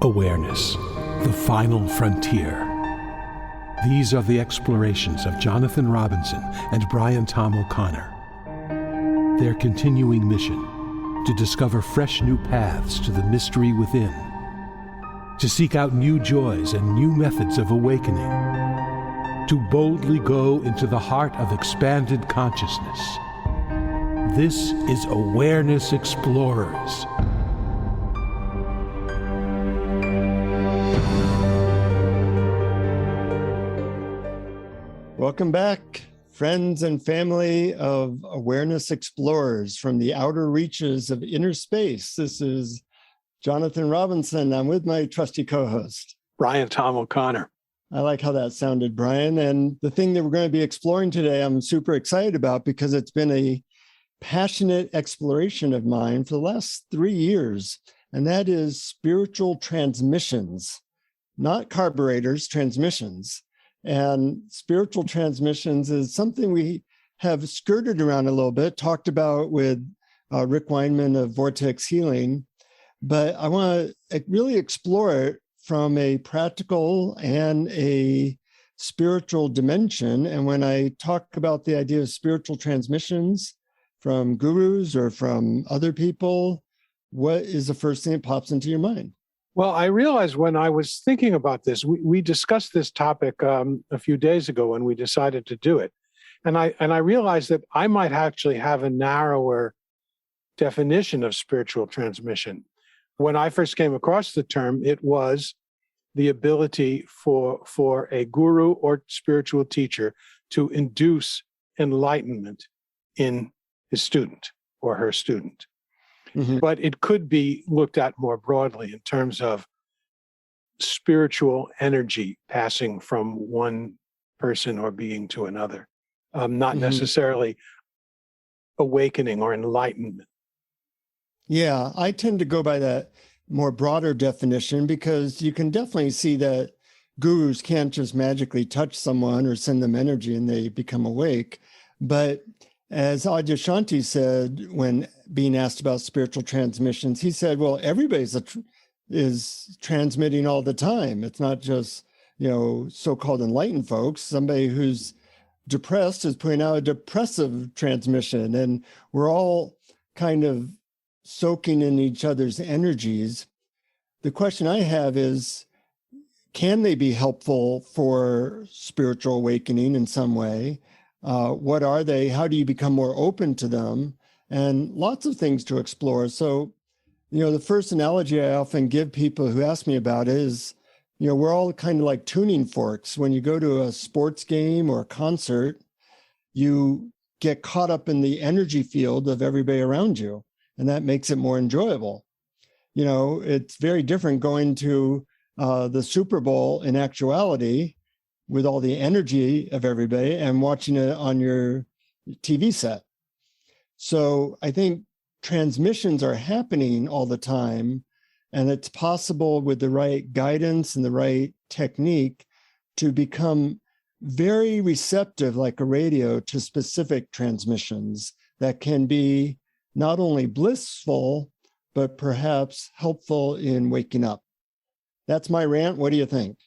Awareness, the final frontier. These are the explorations of Jonathan Robinson and BrianTomO'Connor. Their continuing mission, to discover fresh new paths to the mystery within, to seek out new joys and new methods of awakening, to boldly go into the heart of expanded consciousness. This is Awareness Explorers. Welcome back, friends and family of Awareness Explorers from the outer reaches of inner space. This is Jonathan Robinson. I'm with my trusty co-host, BrianTomO'Connor. I like how that sounded, Brian. And the thing that we're going to be exploring today, I'm super excited about because it's been a passionate exploration of mine for the last 3 years, and that is spiritual transmissions, not carburetors, transmissions. And spiritual transmissions is something we have skirted around a little bit, talked about with Rick Weinman of Vortex Healing, but I want to really explore it from a practical and a spiritual dimension. And when I talk about the idea of spiritual transmissions from gurus or from other people, what is the first thing that pops into your mind? Well, I realized when I was thinking about this, we discussed this topic a few days ago when we decided to do it. And I realized that I might actually have a narrower definition of spiritual transmission. When I first came across the term, it was the ability for a guru or spiritual teacher to induce enlightenment in his student or her student. Mm-hmm. But it could be looked at more broadly in terms of spiritual energy passing from one person or being to another, not necessarily awakening or enlightenment. Yeah, I tend to go by that more broader definition because you can definitely see that gurus can't just magically touch someone or send them energy and they become awake. But as Adyashanti said, when being asked about spiritual transmissions, he said, well, everybody's is transmitting all the time. It's not just, so-called enlightened folks. Somebody who's depressed is putting out a depressive transmission, and we're all kind of soaking in each other's energies. The question I have is, can they be helpful for spiritual awakening in some way? What are they? How do you become more open to them? And lots of things to explore. So, the first analogy I often give people who ask me about it is, we're all kind of like tuning forks. When you go to a sports game or a concert, you get caught up in the energy field of everybody around you, and that makes it more enjoyable. It's very different going to the Super Bowl in actuality with all the energy of everybody and watching it on your TV set. So I think transmissions are happening all the time, and it's possible with the right guidance and the right technique to become very receptive, like a radio, to specific transmissions that can be not only blissful, but perhaps helpful in waking up. That's my rant. What do you think?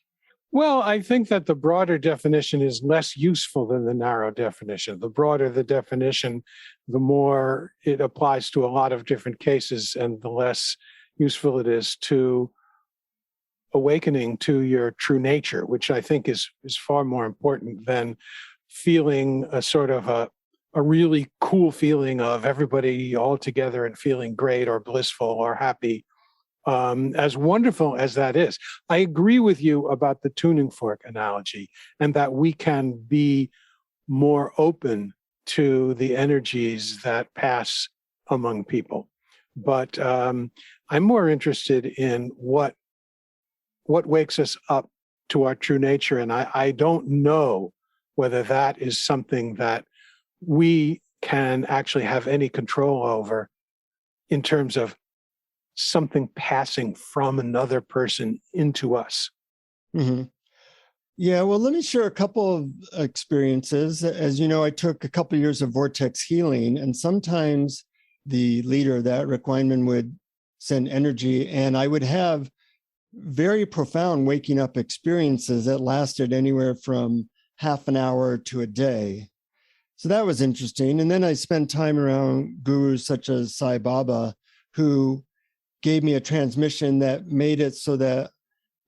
Well, I think that the broader definition is less useful than the narrow definition. The broader the definition, the more it applies to a lot of different cases, and the less useful it is to awakening to your true nature, which I think is far more important than feeling a sort of a really cool feeling of everybody all together and feeling great or blissful or happy. As wonderful as that is, I agree with you about the tuning fork analogy, and that we can be more open to the energies that pass among people. But I'm more interested in what wakes us up to our true nature, and I don't know whether that is something that we can actually have any control over in terms of something passing from another person into us. Mm-hmm. Yeah, well, let me share a couple of experiences. As you know, I took a couple of years of Vortex Healing, and sometimes the leader of that, Rick Weinman, would send energy, and I would have very profound waking up experiences that lasted anywhere from half an hour to a day. So that was interesting. And then I spent time around gurus such as Sai Baba, who gave me a transmission that made it so that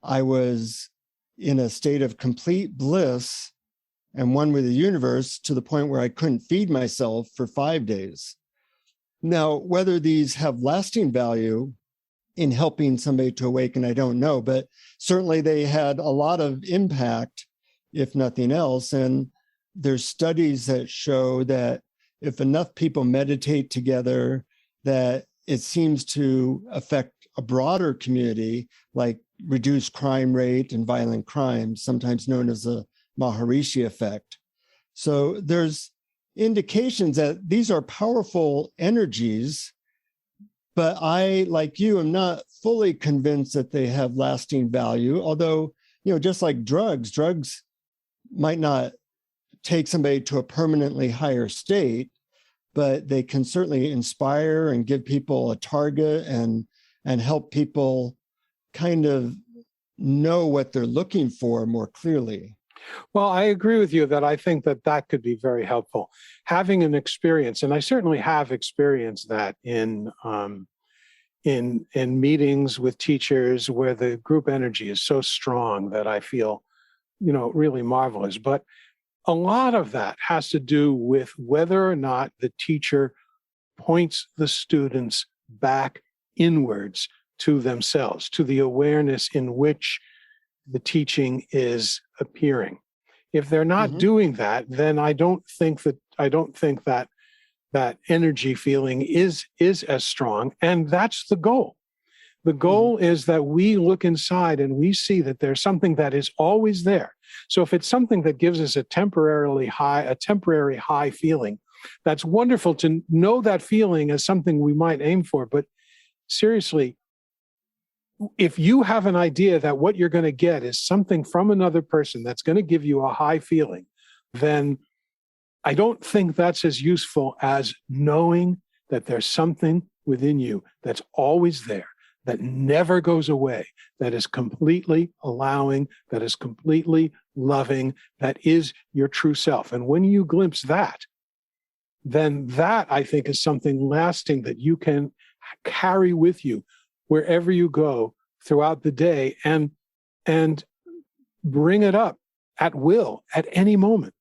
I was in a state of complete bliss and one with the universe, to the point where I couldn't feed myself for 5 days. Now, whether these have lasting value in helping somebody to awaken, I don't know, but certainly they had a lot of impact, if nothing else. And there's studies that show that if enough people meditate together, that it seems to affect a broader community, like reduce crime rate and violent crime, sometimes known as the Maharishi effect. So there's indications that these are powerful energies, but I, like you, am not fully convinced that they have lasting value. Although, just like drugs might not take somebody to a permanently higher state, but they can certainly inspire and give people a target and help people kind of know what they're looking for more clearly. Well, I agree with you that I think that could be very helpful. Having an experience, and I certainly have experienced that in meetings with teachers where the group energy is so strong that I feel, really marvelous. But a lot of that has to do with whether or not the teacher points the students back inwards to themselves, to the awareness in which the teaching is appearing. If they're not doing that, then I don't think that energy feeling is as strong. And that's the goal. The goal is that we look inside and we see that there's something that is always there. So if it's something that gives us a temporary high feeling, that's wonderful to know that feeling as something we might aim for. But seriously, if you have an idea that what you're going to get is something from another person that's going to give you a high feeling, then I don't think that's as useful as knowing that there's something within you that's always there, that never goes away, that is completely allowing, that is completely loving, that is your true self. And when you glimpse that, then that, I think, is something lasting that you can carry with you wherever you go throughout the day and bring it up at will at any moment.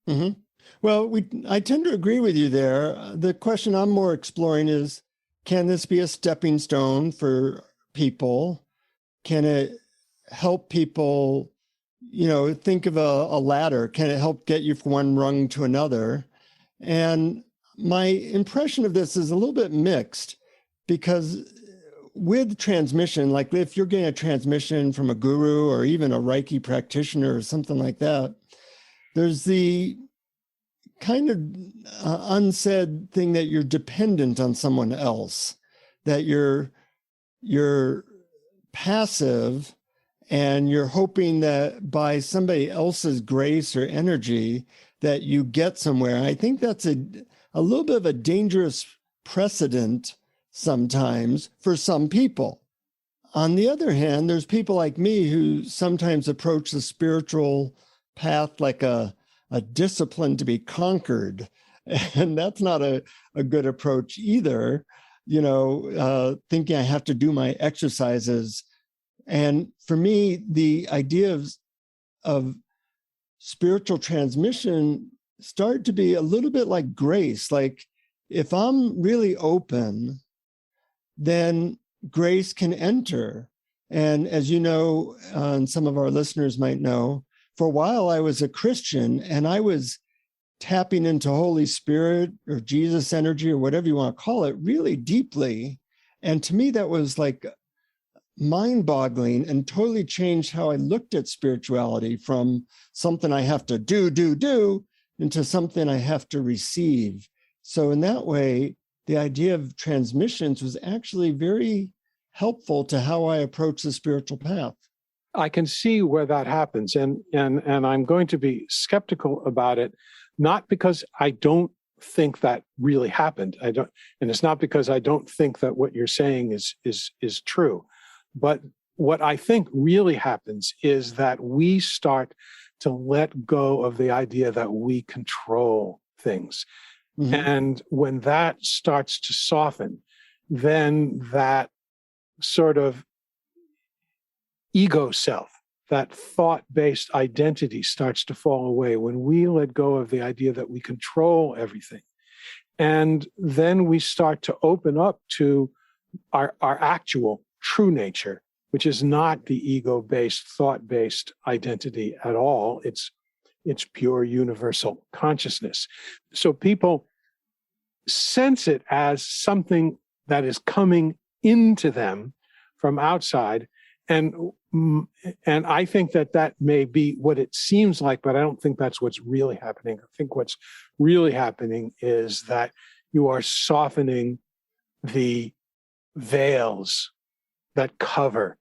Mm-hmm. Well, I tend to agree with you there. The question I'm more exploring is, can this be a stepping stone for people? Can it help people, think of a ladder? Can it help get you from one rung to another? And my impression of this is a little bit mixed, because with transmission, like if you're getting a transmission from a guru or even a Reiki practitioner or something like that, there's the kind of unsaid thing that you're dependent on someone else, that you're passive and you're hoping that by somebody else's grace or energy that you get somewhere. I think that's a little bit of a dangerous precedent sometimes for some people. On the other hand, there's people like me who sometimes approach the spiritual path like a discipline to be conquered. And that's not a good approach either, thinking I have to do my exercises. And for me, the idea of spiritual transmission started to be a little bit like grace. Like if I'm really open, then grace can enter. And as you know, and some of our listeners might know, for a while I was a Christian and I was tapping into Holy Spirit or Jesus energy or whatever you want to call it really deeply. And to me, that was like mind-boggling and totally changed how I looked at spirituality, from something I have to do into something I have to receive. So in that way, the idea of transmissions was actually very helpful to how I approach the spiritual path. I can see where that happens, and I'm going to be skeptical about it, not because I don't think that really happened. And it's not because I don't think that what you're saying is true, but what I think really happens is that we start to let go of the idea that we control things. Mhm. And when that starts to soften, then that sort of ego self, that thought-based identity starts to fall away when we let go of the idea that we control everything. And then we start to open up to our actual true nature, which is not the ego-based, thought-based identity at all. It's pure universal consciousness. So people sense it as something that is coming into them from outside. And I think that may be what it seems like, but I don't think that's what's really happening. I think what's really happening is that you are softening the veils that cover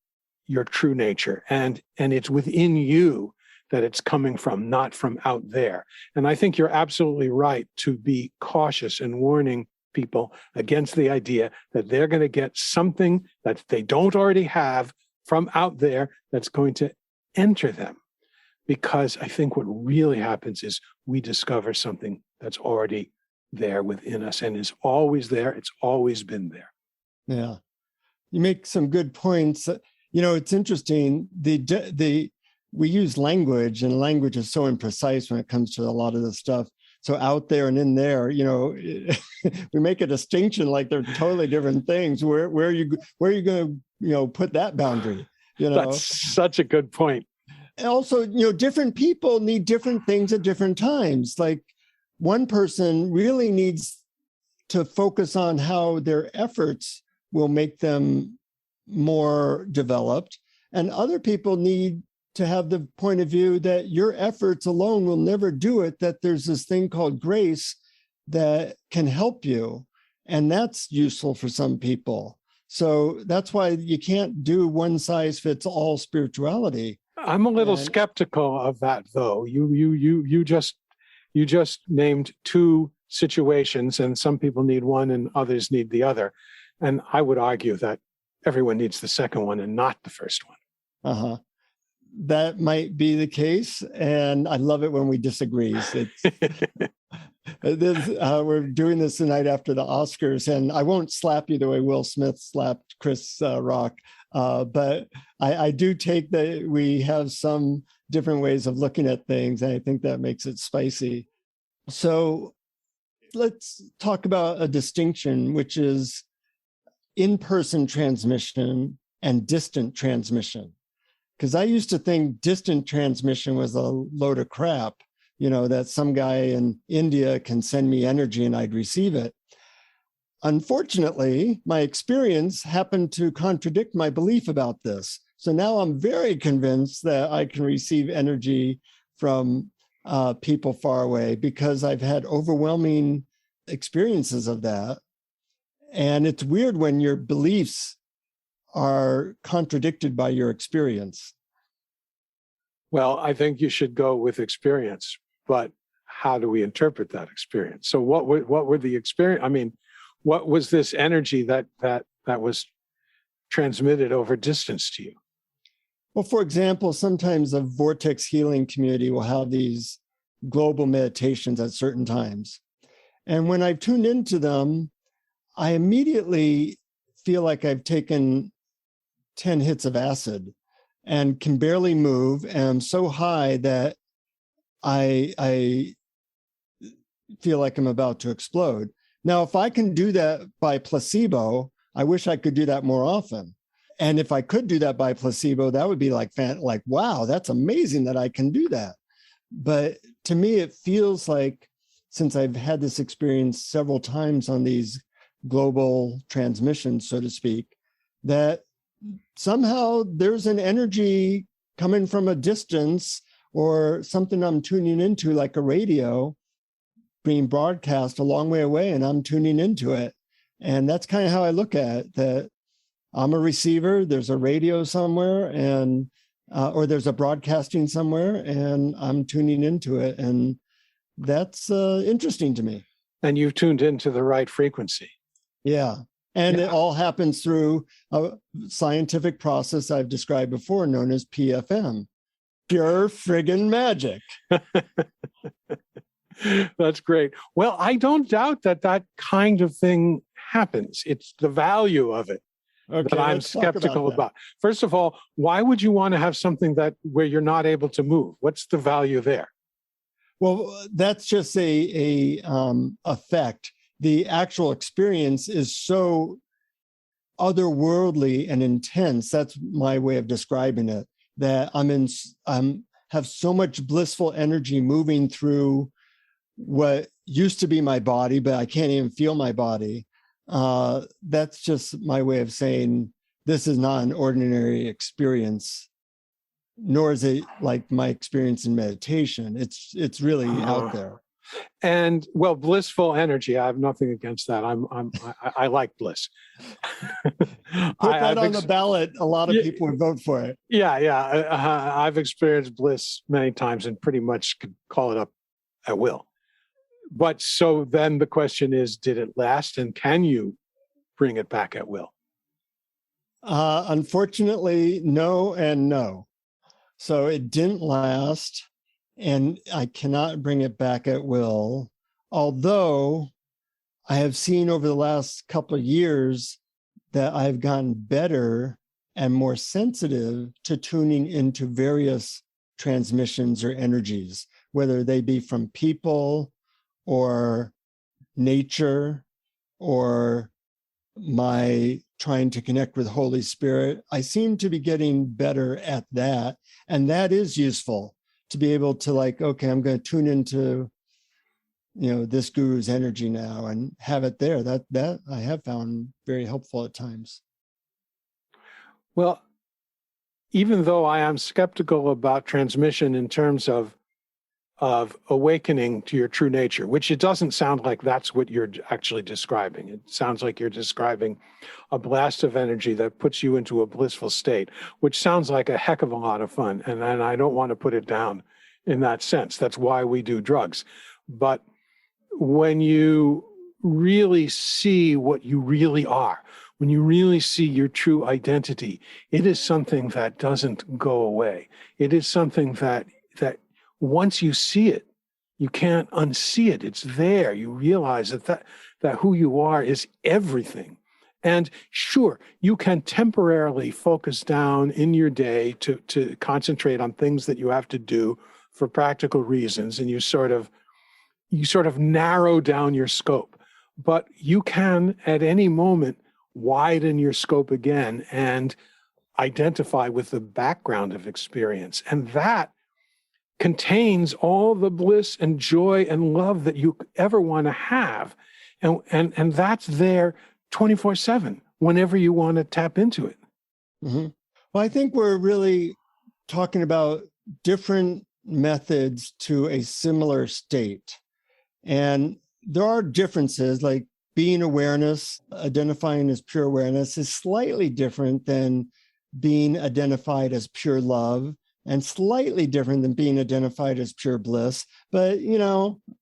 your true nature, and it's within you that it's coming from, not from out there. And I think you're absolutely right to be cautious and warning people against the idea that they're going to get something that they don't already have from out there that's going to enter them. Because I think what really happens is we discover something that's already there within us and is always there. It's always been there. Yeah. You make some good points. It's interesting. We use language, and language is so imprecise when it comes to a lot of this stuff. So out there and in there, we make a distinction like they're totally different things. Where are you going to put that boundary? That's such a good point. And also, different people need different things at different times. Like one person really needs to focus on how their efforts will make them more developed, and other people need to have the point of view that your efforts alone will never do it, that there's this thing called grace that can help you, and that's useful for some people. So that's why you can't do one size fits all spirituality. I'm a little skeptical of that, though. You just named two situations, and some people need one and others need the other. And I would argue that everyone needs the second one and not the first one. Uh-huh. That might be the case. And I love it when we disagree. We're doing this the night after the Oscars, and I won't slap you the way Will Smith slapped Chris Rock. But I do take that we have some different ways of looking at things, and I think that makes it spicy. So let's talk about a distinction, which is in-person transmission and distant transmission. Because I used to think distant transmission was a load of crap, that some guy in India can send me energy and I'd receive it. Unfortunately, my experience happened to contradict my belief about this. So now I'm very convinced that I can receive energy from people far away, because I've had overwhelming experiences of that. And it's weird when your beliefs are contradicted by your experience. Well, I think you should go with experience, but how do we interpret that experience? So what were the experience? I mean, what was this energy that was transmitted over distance to you? Well, for example, sometimes a vortex healing community will have these global meditations at certain times. And when I've tuned into them, I immediately feel like I've taken 10 hits of acid and can barely move. And I'm so high that I feel like I'm about to explode. Now, if I can do that by placebo, I wish I could do that more often. And if I could do that by placebo, that would be like, wow, that's amazing that I can do that. But to me, it feels like, since I've had this experience several times on these global transmissions, so to speak, that somehow there's an energy coming from a distance or something I'm tuning into, like a radio being broadcast a long way away, and I'm tuning into it. And that's kind of how I look at it, that I'm a receiver, there's a radio somewhere, and or there's a broadcasting somewhere, and I'm tuning into it. And that's interesting to me. And you've tuned into the right frequency. Yeah. And Yeah. it all happens through a scientific process I've described before, known as PFM, pure friggin' magic. That's great. Well, I don't doubt that that kind of thing happens. It's the value of it Okay, that I'm let's talk skeptical that. about. First of all, why would you want to have something that where you're not able to move? What's the value there? Well, that's just a effect. The actual experience is so otherworldly and intense. That's my way of describing it. That have so much blissful energy moving through what used to be my body, but I can't even feel my body. That's just my way of saying this is not an ordinary experience, nor is it like my experience in meditation. It's really out there. And well, blissful energy. I have nothing against that. I like bliss. Put that on the ballot. A lot of people would vote for it. Yeah. I've experienced bliss many times and pretty much could call it up at will. But so then the question is, did it last, and can you bring it back at will? Unfortunately, no and no. So it didn't last, and I cannot bring it back at will. Although I have seen over the last couple of years that I've gotten better and more sensitive to tuning into various transmissions or energies, whether they be from people or nature or my trying to connect with Holy Spirit. I seem to be getting better at that. And that is useful to be able to like, okay, I'm going to tune into, this guru's energy now and have it there. That I have found very helpful at times. Well, even though I am skeptical about transmission in terms of awakening to your true nature, which it doesn't sound like that's what you're actually describing. It sounds like you're describing a blast of energy that puts you into a blissful state, which sounds like a heck of a lot of fun. And I don't want to put it down in that sense. That's why we do drugs. But when you really see what you really are, when you really see your true identity, it is something that doesn't go away. It is something that once you see it, you can't unsee it. It's there. You realize that who you are is everything. And sure, you can temporarily focus down in your day to concentrate on things that you have to do for practical reasons, and you sort of narrow down your scope. But you can, at any moment, widen your scope again and identify with the background of experience. And that contains all the bliss and joy and love that you ever want to have. And that's there 24/7, whenever you want to tap into it. Mm-hmm. Well, I think we're really talking about different methods to a similar state. And there are differences, like being awareness, identifying as pure awareness is slightly different than being identified as pure love, and slightly different than being identified as pure bliss. But,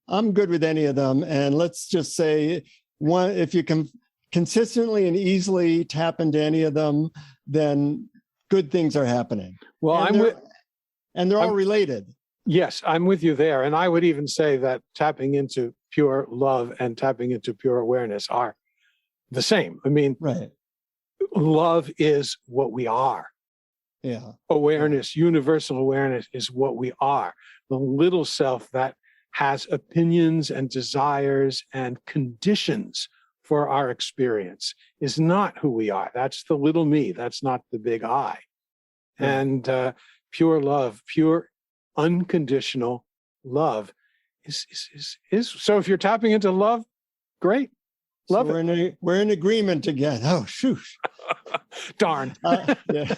I'm good with any of them. And let's just say if you can consistently and easily tap into any of them, then good things are happening. Well, and they're all related. Yes, I'm with you there. And I would even say that tapping into pure love and tapping into pure awareness are the same. I mean, right. Love is what we are. Yeah. Awareness, universal awareness is what we are. The little self that has opinions and desires and conditions for our experience is not who we are. That's the little me. That's not the big I. Yeah. And pure love, pure unconditional love is so if you're tapping into love, great. Love it. We're in agreement again. Oh, shoot. Darn. Yeah.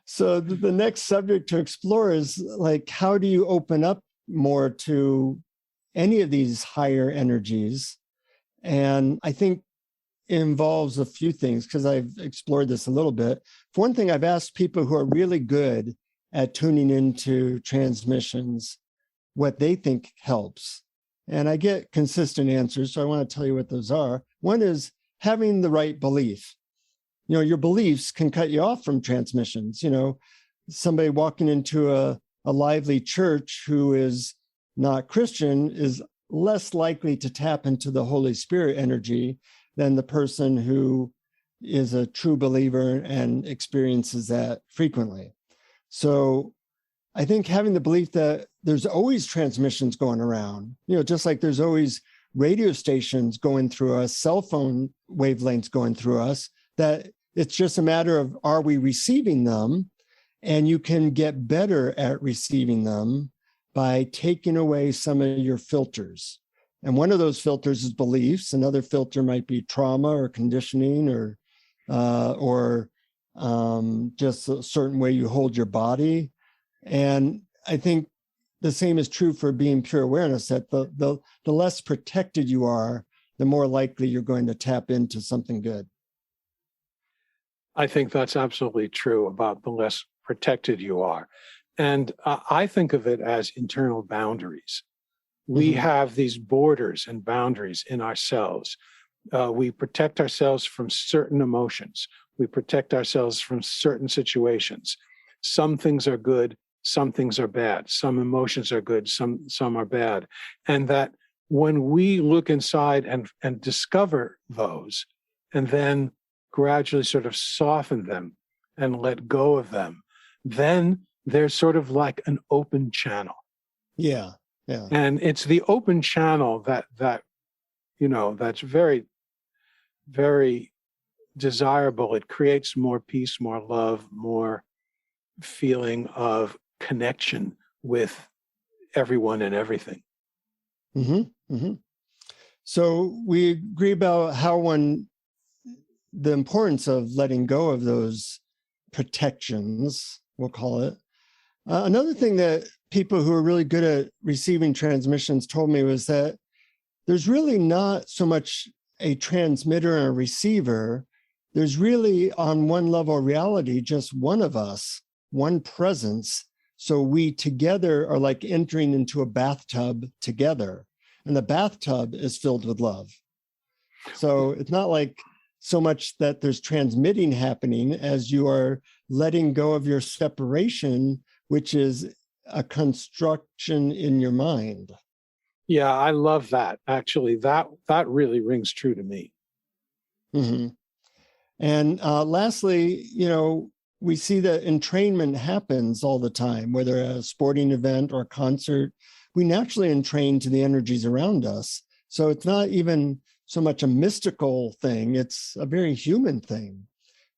So the next subject to explore is like, how do you open up more to any of these higher energies? And I think it involves a few things, because I've explored this a little bit. For one thing, I've asked people who are really good at tuning into transmissions what they think helps. And I get consistent answers, so I want to tell you what those are. One is having the right belief. Your beliefs can cut you off from transmissions. Somebody walking into a lively church who is not Christian is less likely to tap into the Holy Spirit energy than the person who is a true believer and experiences that frequently. So I think having the belief that there's always transmissions going around, just like there's always radio stations going through us, cell phone wavelengths going through us, that it's just a matter of, are we receiving them? And you can get better at receiving them by taking away some of your filters. And one of those filters is beliefs. Another filter might be trauma or conditioning or just a certain way you hold your body. And I think the same is true for being pure awareness, that the less protected you are, the more likely you're going to tap into something good. I think that's absolutely true about the less protected you are. And I think of it as internal boundaries. We have these borders and boundaries in ourselves. We protect ourselves from certain emotions. We protect ourselves from certain situations. Some things are good, some things are bad. Some emotions are good, some are bad. And that when we look inside and discover those, and then gradually sort of soften them and let go of them, then there's sort of like an open channel. Yeah. And it's the open channel that that's very, very desirable. It creates more peace, more love, more feeling of connection with everyone and everything. So we agree about the importance of letting go of those protections, we'll call it. Another thing that people who are really good at receiving transmissions told me was that there's really not so much a transmitter and a receiver. There's really, on one level of reality, just one of us, one presence. So we together are like entering into a bathtub together, and the bathtub is filled with love. So it's not like so much that there's transmitting happening as you are letting go of your separation, which is a construction in your mind. Yeah, I love that. Actually, that really rings true to me. And lastly, we see that entrainment happens all the time, whether at a sporting event or a concert. We naturally entrain to the energies around us. So it's not even so much a mystical thing. It's a very human thing,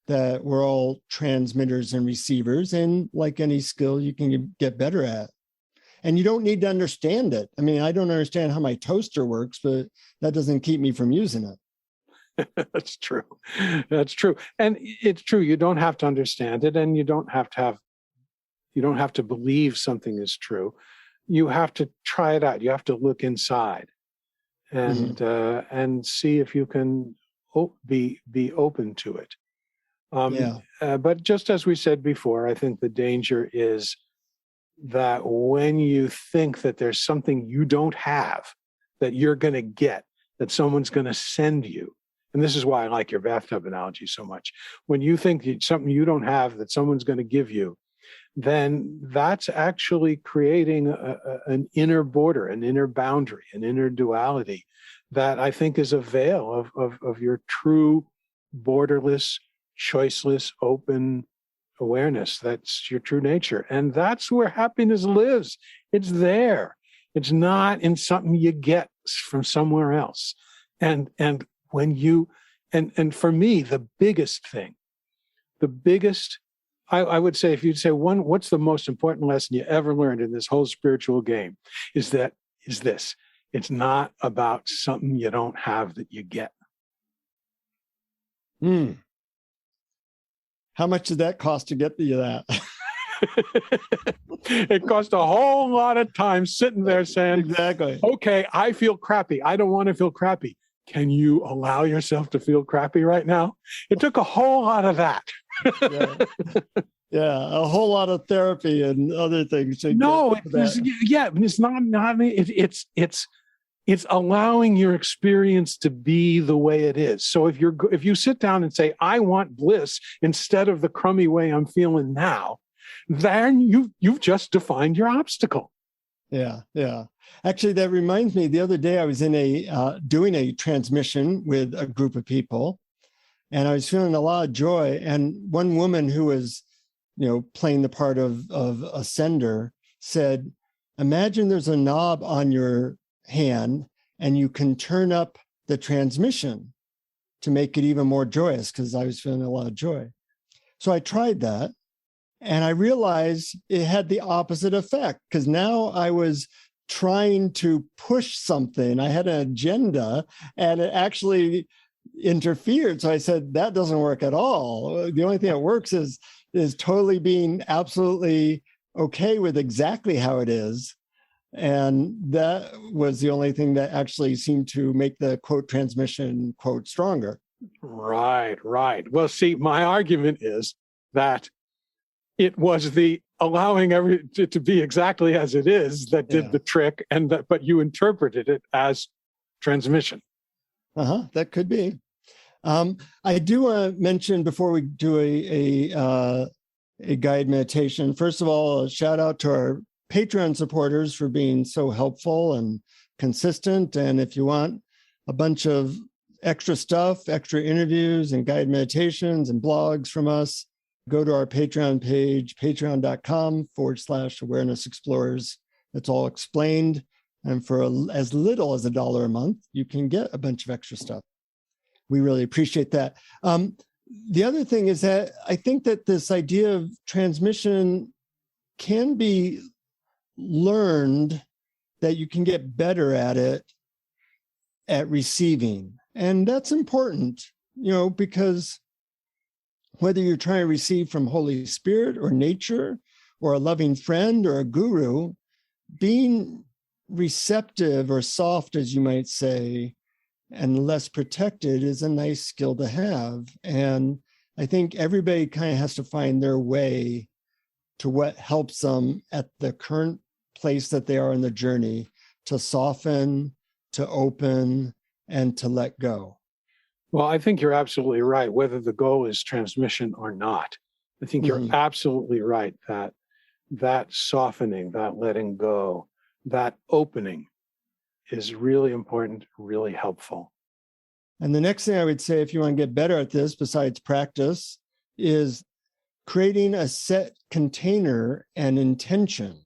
that we're all transmitters and receivers. And like any skill, you can get better at. And you don't need to understand it. I mean, I don't understand how my toaster works, but that doesn't keep me from using it. That's true. That's true. And it's true. You don't have to understand it, and you don't have to believe something is true. You have to try it out. You have to look inside and see if you can be open to it. But just as we said before, I think the danger is that when you think that there's something you don't have that you're going to get, that someone's going to send you, and this is why I like your bathtub analogy so much. When you think something you don't have that someone's going to give you, then that's actually creating an inner border, an inner boundary, an inner duality that I think is a veil of your true borderless, choiceless, open awareness. That's your true nature. And that's where happiness lives. It's there. It's not in something you get from somewhere else. And when you, and for me, the biggest thing, I would say, if you'd say what's the most important lesson you ever learned in this whole spiritual game, is this: it's not about something you don't have that you get. How much did that cost to get you that? It cost a whole lot of time sitting there saying, exactly. Okay, I feel crappy. I don't want to feel crappy. Can you allow yourself to feel crappy right now? It took a whole lot of that. Yeah, a whole lot of therapy and other things. No, it's not. It's It's allowing your experience to be the way it is. So if you sit down and say, I want bliss instead of the crummy way I'm feeling now, then you've just defined your obstacle. Yeah, yeah. Actually, that reminds me, the other day I was in doing a transmission with a group of people, and I was feeling a lot of joy. And one woman who was, playing the part of a sender said, imagine there's a knob on your hand and you can turn up the transmission to make it even more joyous, because I was feeling a lot of joy. So I tried that, and I realized it had the opposite effect, because now I was trying to push something. I had an agenda, and it actually interfered. So I said, that doesn't work at all. The only thing that works is totally being absolutely okay with exactly how it is. And that was the only thing that actually seemed to make the quote transmission quote stronger. Right. Well, see, my argument is that it was the allowing it to be exactly as it is that did the trick, but you interpreted it as transmission. That could be. I do want to mention, before we do a guided meditation, first of all, a shout out to our Patreon supporters for being so helpful and consistent. And if you want a bunch of extra stuff, extra interviews and guided meditations and blogs from us, go to our Patreon page, patreon.com/awareness explorers. It's all explained. And for as little as $1 a month, you can get a bunch of extra stuff. We really appreciate that. The other thing is that I think that this idea of transmission can be learned, that you can get better at it, at receiving. And that's important, because whether you're trying to receive from Holy Spirit or nature or a loving friend or a guru, being receptive or soft, as you might say, and less protected is a nice skill to have. And I think everybody kind of has to find their way to what helps them at the current place that they are in the journey, to soften, to open, and to let go. Well, I think you're absolutely right, whether the goal is transmission or not. I think you're absolutely right that softening, that letting go, that opening is really important, really helpful. And the next thing I would say, if you want to get better at this, besides practice, is creating a set container and intention.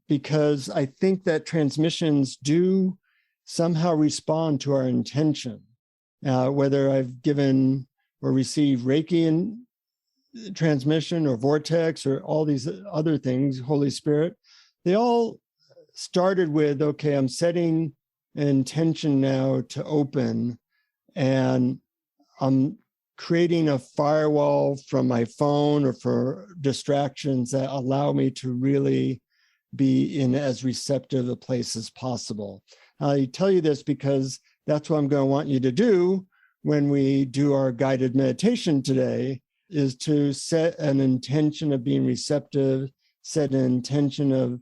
Because I think that transmissions do somehow respond to our intention. Whether I've given or received Reiki in transmission or vortex or all these other things, Holy Spirit, they all started with, okay, I'm setting an intention now to open, and I'm creating a firewall from my phone or for distractions that allow me to really be in as receptive a place as possible. I tell you this because that's what I'm going to want you to do when we do our guided meditation today, is to set an intention of being receptive, set an intention of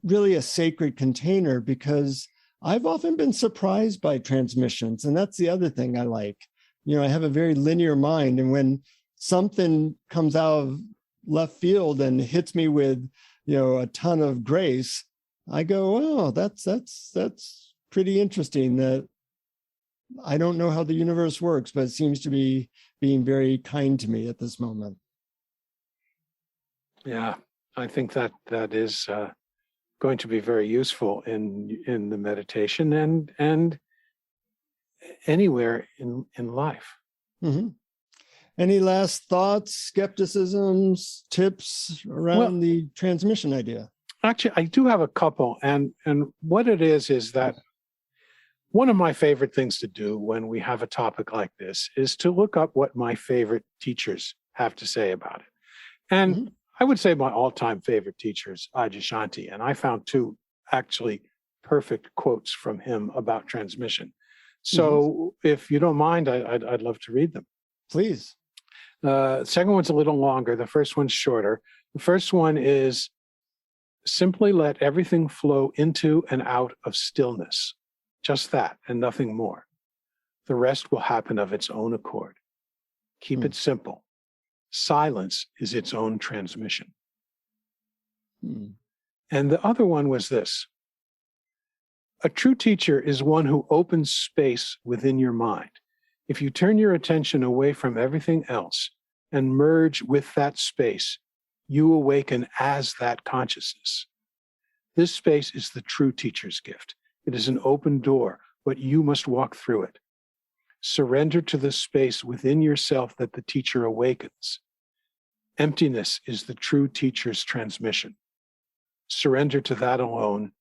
really a sacred container, because I've often been surprised by transmissions. And that's the other thing I like. I have a very linear mind. And when something comes out of left field and hits me with, a ton of grace, I go, oh, that's pretty interesting. That I don't know how the universe works, but it seems to be being very kind to me at this moment. Yeah, I think that is going to be very useful in the meditation and anywhere in life. Mm-hmm. Any last thoughts, skepticisms, tips around the transmission idea? Actually, I do have a couple. And what it is that one of my favorite things to do when we have a topic like this is to look up what my favorite teachers have to say about it. And I would say my all-time favorite teacher is Adyashanti. And I found 2 actually perfect quotes from him about transmission. So if you don't mind, I'd love to read them. Please. Second one's a little longer. The first one's shorter. The first one is, Simply let everything flow into and out of stillness. Just that and nothing more. The rest will happen of its own accord. Keep it simple. Silence is its own transmission. And the other one was this. A true teacher is one who opens space within your mind. If you turn your attention away from everything else and merge with that space, you awaken as that consciousness. This space is the true teacher's gift. It is an open door, but you must walk through it. Surrender to the space within yourself that the teacher awakens. Emptiness is the true teacher's transmission. Surrender to that alone,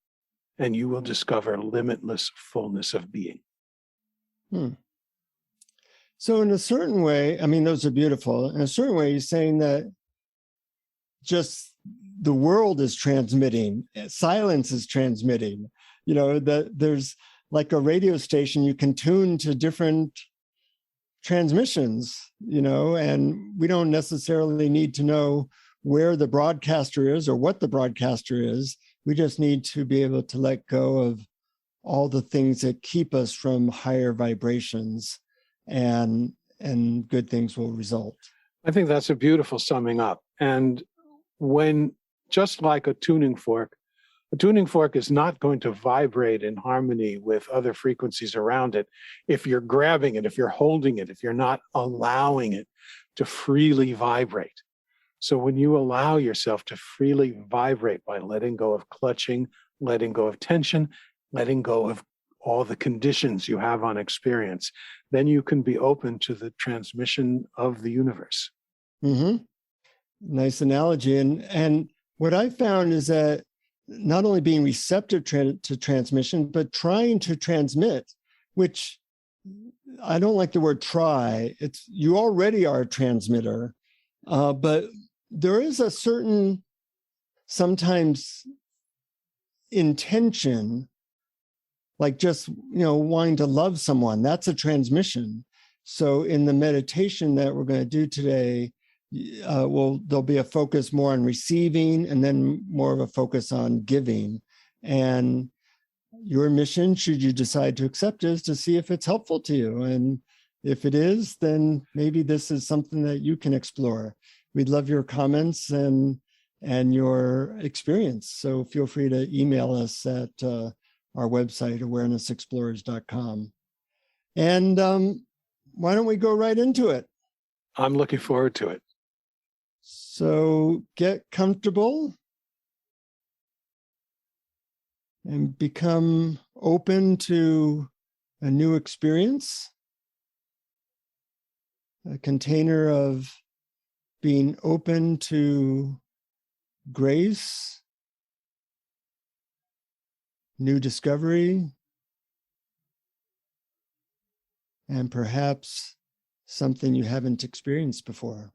and you will discover limitless fullness of being. So in a certain way, I mean, those are beautiful. In a certain way, you're saying that just the world is transmitting, silence is transmitting, that there's like a radio station, you can tune to different transmissions, and we don't necessarily need to know where the broadcaster is or what the broadcaster is. We just need to be able to let go of all the things that keep us from higher vibrations, and good things will result. I think that's a beautiful summing up. And when, just like a tuning fork is not going to vibrate in harmony with other frequencies around it if you're grabbing it, if you're holding it, if you're not allowing it to freely vibrate. So when you allow yourself to freely vibrate by letting go of clutching, letting go of tension, letting go of all the conditions you have on experience, then you can be open to the transmission of the universe. Nice analogy. And what I found is that not only being receptive to transmission, but trying to transmit, which I don't like the word try. You already are a transmitter, but there is a certain, sometimes, intention, like just, wanting to love someone. That's a transmission. So in the meditation that we're going to do today, there'll be a focus more on receiving and then more of a focus on giving. And your mission, should you decide to accept, is to see if it's helpful to you. And if it is, then maybe this is something that you can explore. We'd love your comments and your experience. So feel free to email us at our website, awarenessexplorers.com. And why don't we go right into it? I'm looking forward to it. So get comfortable and become open to a new experience, a container of being open to grace, new discovery, and perhaps something you haven't experienced before.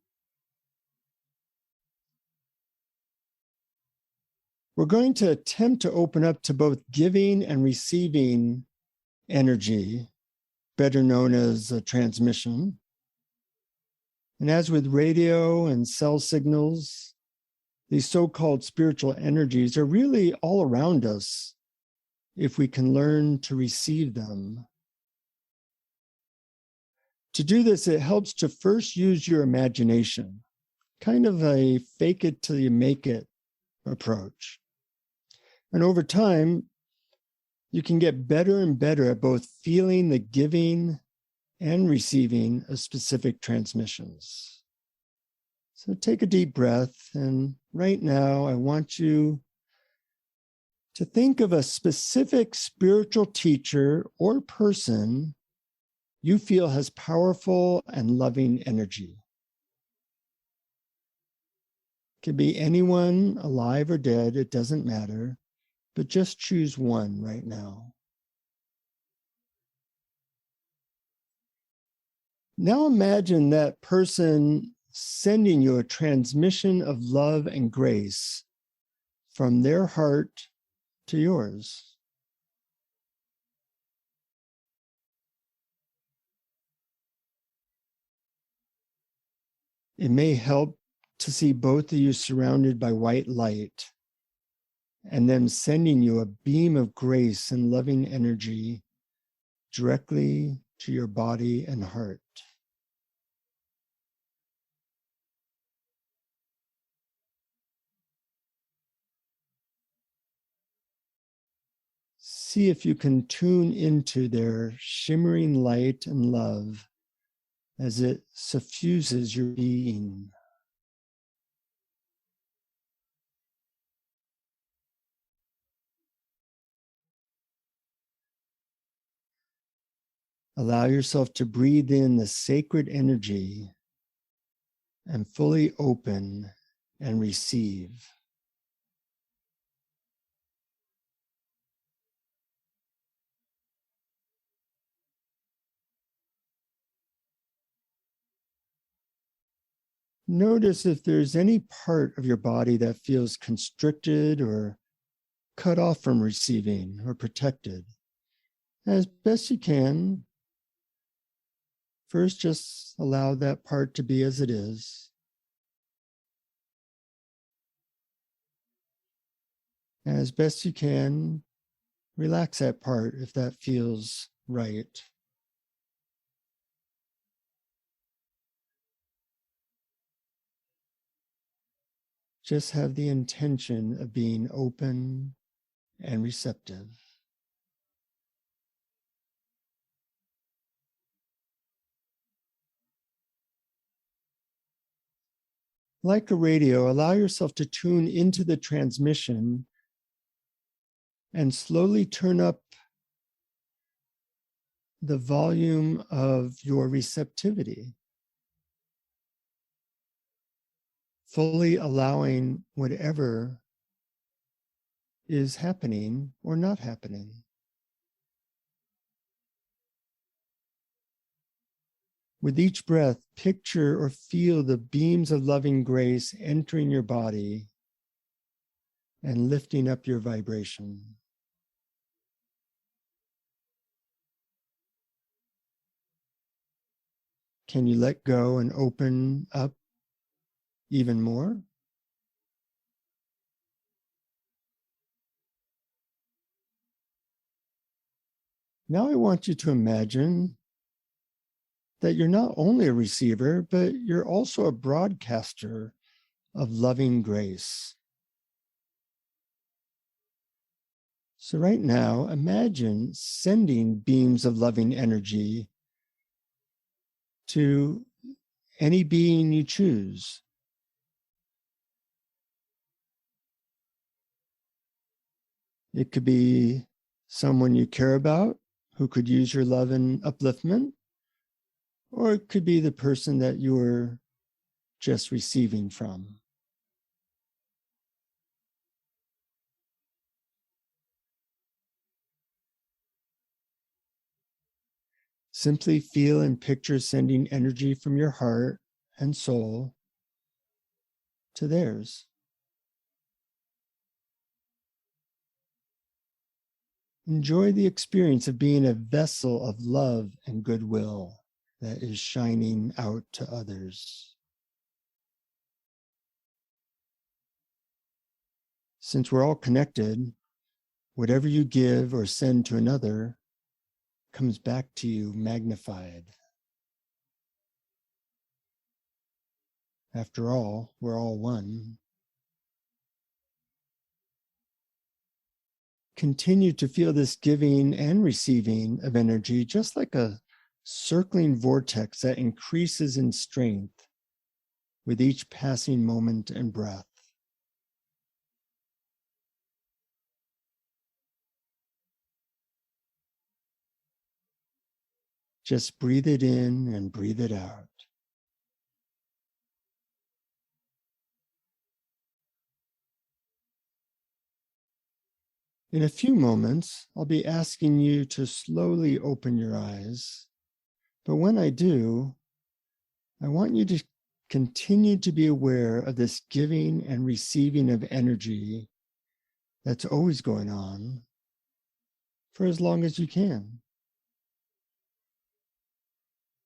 We're going to attempt to open up to both giving and receiving energy, better known as a transmission. And as with radio and cell signals, these so-called spiritual energies are really all around us if we can learn to receive them. To do this, it helps to first use your imagination, kind of a fake it till you make it approach. And over time, you can get better and better at both feeling the giving and receiving of specific transmissions. So take a deep breath, and right now I want you to think of a specific spiritual teacher or person you feel has powerful and loving energy. It could be anyone, alive or dead, it doesn't matter, but just choose one right now. Now imagine that person sending you a transmission of love and grace from their heart to yours. It may help to see both of you surrounded by white light, and then sending you a beam of grace and loving energy directly to your body and heart. See if you can tune into their shimmering light and love as it suffuses your being. Allow yourself to breathe in the sacred energy and fully open and receive. Notice if there's any part of your body that feels constricted or cut off from receiving or protected. As best you can, first just allow that part to be as it is. As best you can, relax that part if that feels right. Just have the intention of being open and receptive. Like a radio, allow yourself to tune into the transmission and slowly turn up the volume of your receptivity, fully allowing whatever is happening or not happening. With each breath, picture or feel the beams of loving grace entering your body and lifting up your vibration. Can you let go and open up even more? Now I want you to imagine that you're not only a receiver, but you're also a broadcaster of loving grace. So right now, imagine sending beams of loving energy to any being you choose. It could be someone you care about who could use your love and upliftment, or it could be the person that you're just receiving from. Simply feel and picture sending energy from your heart and soul to theirs. Enjoy the experience of being a vessel of love and goodwill that is shining out to others. Since we're all connected, whatever you give or send to another comes back to you magnified. After all, we're all one. Continue to feel this giving and receiving of energy, just like a circling vortex that increases in strength with each passing moment and breath. Just breathe it in and breathe it out. In a few moments, I'll be asking you to slowly open your eyes. But when I do, I want you to continue to be aware of this giving and receiving of energy that's always going on for as long as you can.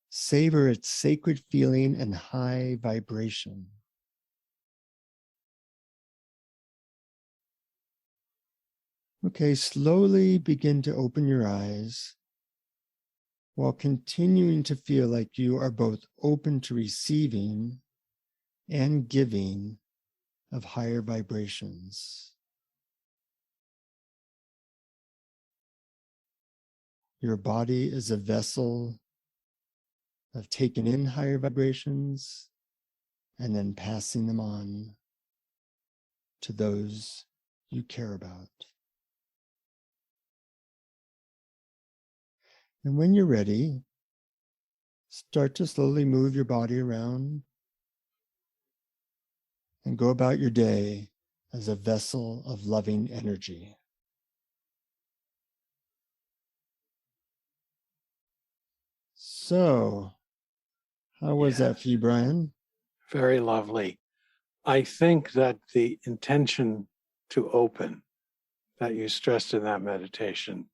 Savor its sacred feeling and high vibration. Okay, slowly begin to open your eyes while continuing to feel like you are both open to receiving and giving of higher vibrations. Your body is a vessel of taking in higher vibrations and then passing them on to those you care about. And when you're ready, start to slowly move your body around and go about your day as a vessel of loving energy. So, how was that for you, Brian? Very lovely. I think that the intention to open that you stressed in that meditation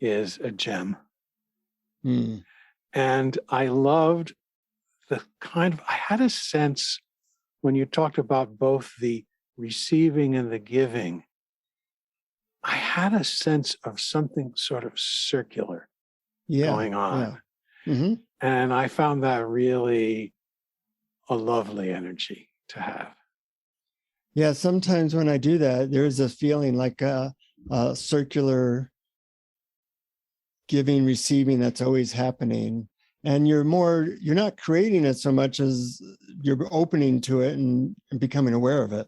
is a gem. And I loved I had a sense when you talked about both the receiving and the giving, I had a sense of something sort of circular going on. Yeah. Mm-hmm. And I found that really a lovely energy to have. Yeah, sometimes when I do that, there's a feeling like a circular giving, receiving that's always happening. And you're not creating it so much as you're opening to it and becoming aware of it.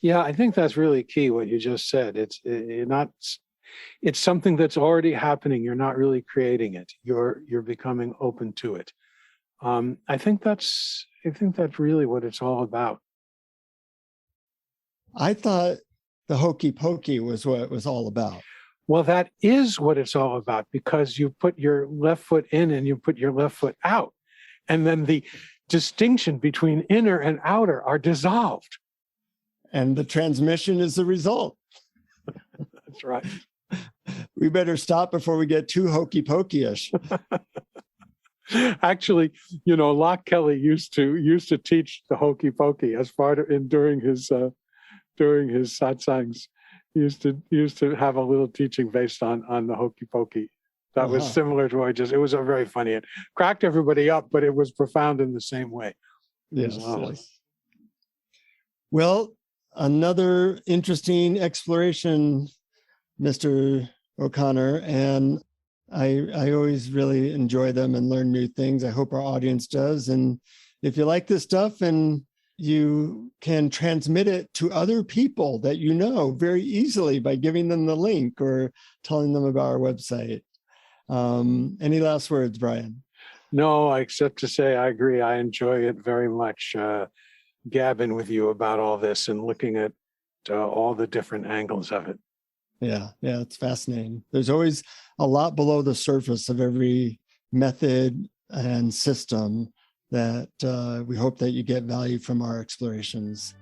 Yeah, I think that's really key, what you just said. It's something that's already happening. You're not really creating it. You're becoming open to it. I think that's really what it's all about. I thought the hokey pokey was what it was all about. Well, that is what it's all about, because you put your left foot in and you put your left foot out. And then the distinction between inner and outer are dissolved. And the transmission is the result. That's right. We better stop before we get too hokey pokey-ish. Actually, Locke Kelly used to teach the hokey pokey as part of during his satsangs. He used to have a little teaching based on the hokey pokey. That was similar to what it was a very funny. It cracked everybody up, but it was profound in the same way. Yes. Well, another interesting exploration, Mr. O'Connor, and I always really enjoy them and learn new things. I hope our audience does. And if you like this stuff and you can transmit it to other people that you know very easily by giving them the link or telling them about our website. Any last words, Brian? No, except to say I agree. I enjoy it very much, gabbing with you about all this and looking at all the different angles of it. Yeah, it's fascinating. There's always a lot below the surface of every method and system that we hope that you get value from our explorations.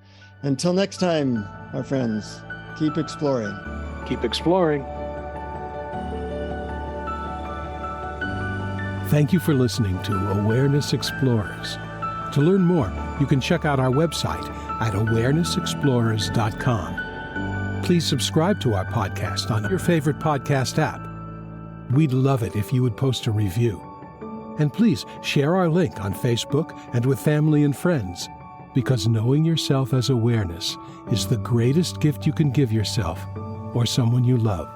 Until next time, our friends, keep exploring. Keep exploring. Thank you for listening to Awareness Explorers. To learn more, you can check out our website at awarenessexplorers.com. Please subscribe to our podcast on your favorite podcast app. We'd love it if you would post a review. And please share our link on Facebook and with family and friends, because knowing yourself as awareness is the greatest gift you can give yourself or someone you love.